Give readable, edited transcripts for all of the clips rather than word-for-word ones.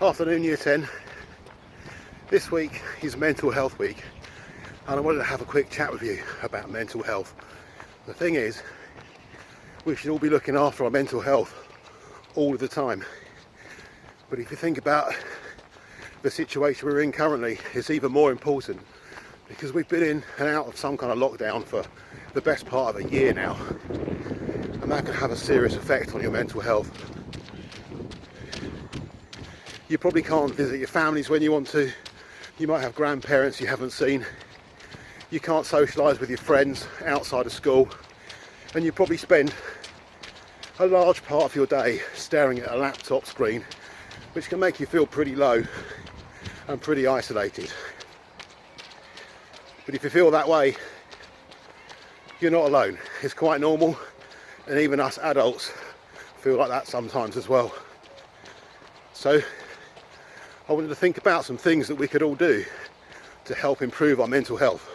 Afternoon, Year 10. This week is Mental Health Week, and I wanted to have a quick chat with you about mental health. The thing is, we should all be looking after our mental health all of the time. But if you think about the situation we're in currently, it's even more important because we've been in and out of some kind of lockdown for the best part of a year now, and that can have a serious effect on your mental health. You probably can't visit your families when you want to. You might have grandparents you haven't seen. You can't socialise with your friends outside of school. And you probably spend a large part of your day staring at a laptop screen, which can make you feel pretty low and pretty isolated. But if you feel that way, you're not alone. It's quite normal, and even us adults feel like that sometimes as well. So I wanted to think about some things that we could all do to help improve our mental health.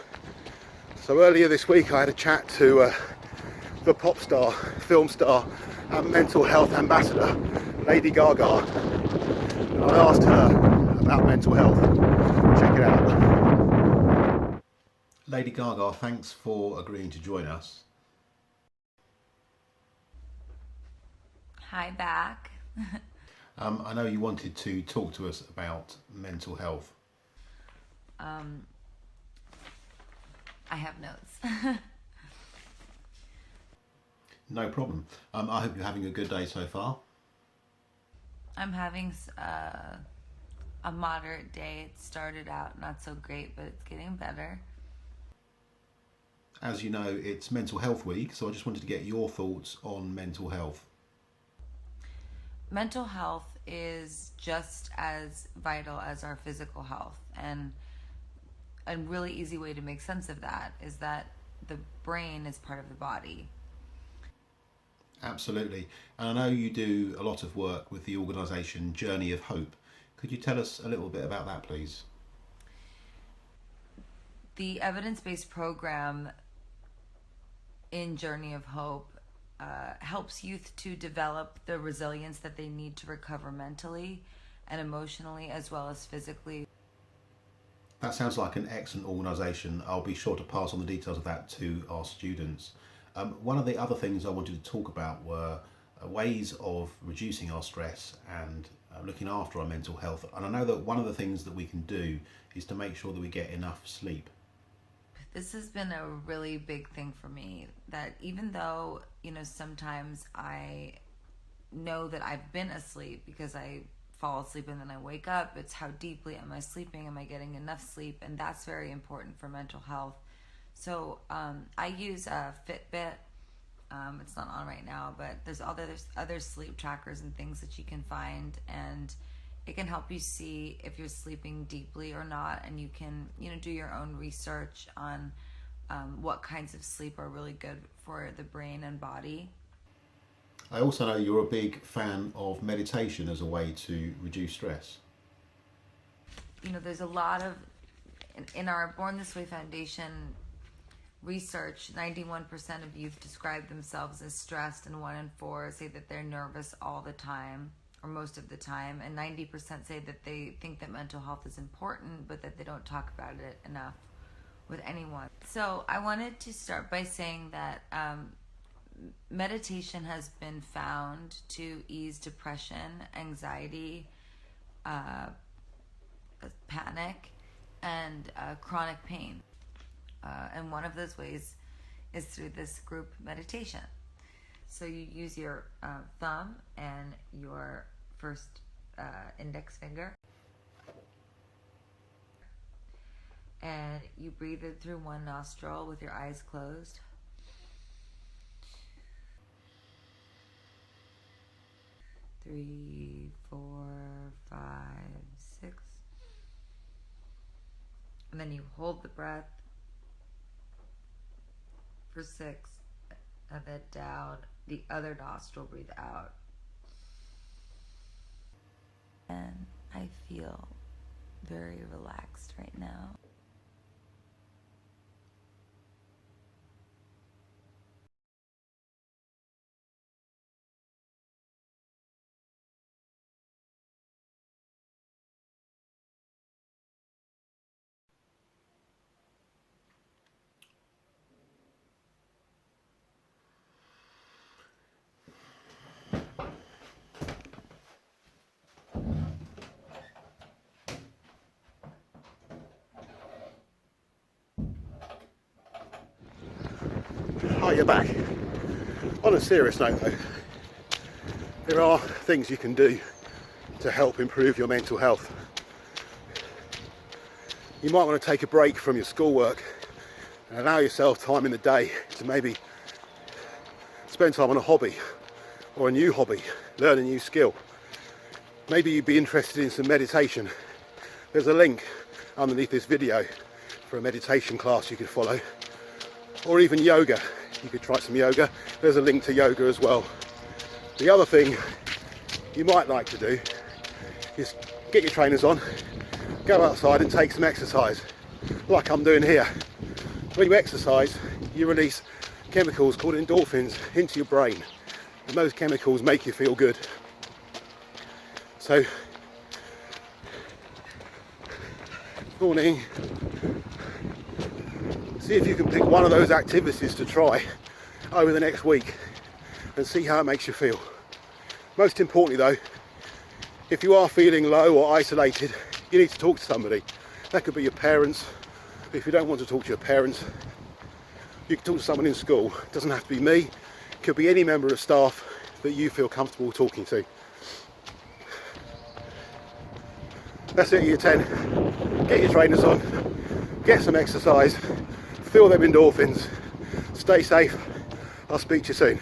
So earlier this week I had a chat to the pop star, film star and mental health ambassador, Lady Gaga. And I asked her about mental health. Check it out. Lady Gaga, thanks for agreeing to join us. Hi back. I know you wanted to talk to us about mental health. I have notes. No problem. I hope you're having a good day so far. I'm having a moderate day. It started out not so great, but it's getting better. As you know, it's Mental Health Week, so I just wanted to get your thoughts on mental health. Mental health is just as vital as our physical health, and a really easy way to make sense of that is that the brain is part of the body. Absolutely. And I know you do a lot of work with the organisation Journey of Hope. Could you tell us a little bit about that, please? The evidence-based program in Journey of Hope helps youth to develop the resilience that they need to recover mentally and emotionally as well as physically. That sounds like an excellent organisation. I'll be sure to pass on the details of that to our students. One of the other things I wanted to talk about were ways of reducing our stress and looking after our mental health. And I know that one of the things that we can do is to make sure that we get enough sleep. This has been a really big thing for me, that even though, sometimes I know that I've been asleep because I fall asleep and then I wake up, it's how deeply am I sleeping? Am I getting enough sleep? And that's very important for mental health. So I use a Fitbit. It's not on right now, but there's other sleep trackers and things that you can find, and it can help you see if you're sleeping deeply or not, and you can do your own research on what kinds of sleep are really good for the brain and body. I also know you're a big fan of meditation as a way to reduce stress. There's a lot of, in our Born This Way Foundation research, 91% of youth describe themselves as stressed, and 1 in 4 say that they're nervous all the time or most of the time, and 90% say that they think that mental health is important but that they don't talk about it enough with anyone. So I wanted to start by saying that meditation has been found to ease depression, anxiety, panic, and chronic pain. And one of those ways is through this group meditation. So you use your thumb and your first index finger, and you breathe it through one nostril with your eyes closed. Three, 4, 5, 6. And then you hold the breath for 6, and then down the other nostril, breathe out. And I feel very relaxed right now. your back. On a serious note though, there are things you can do to help improve your mental health. You might want to take a break from your schoolwork and allow yourself time in the day to maybe spend time on a hobby or a new hobby, learn a new skill. Maybe you'd be interested in some meditation. There's a link underneath this video for a meditation class you could follow, or even yoga. You could try some yoga. There's a link to yoga as well. The other thing you might like to do is get your trainers on, go outside and take some exercise, like I'm doing here. When you exercise, you release chemicals called endorphins into your brain, and those chemicals make you feel good. So, morning, see if you can pick one of those activities to try over the next week and see how it makes you feel. Most importantly though, if you are feeling low or isolated, you need to talk to somebody. That could be your parents. If you don't want to talk to your parents, you can talk to someone in school. It doesn't have to be me. It could be any member of staff that you feel comfortable talking to. That's it, year 10. Get your trainers on, get some exercise, feel them endorphins. Stay safe. I'll speak to you soon.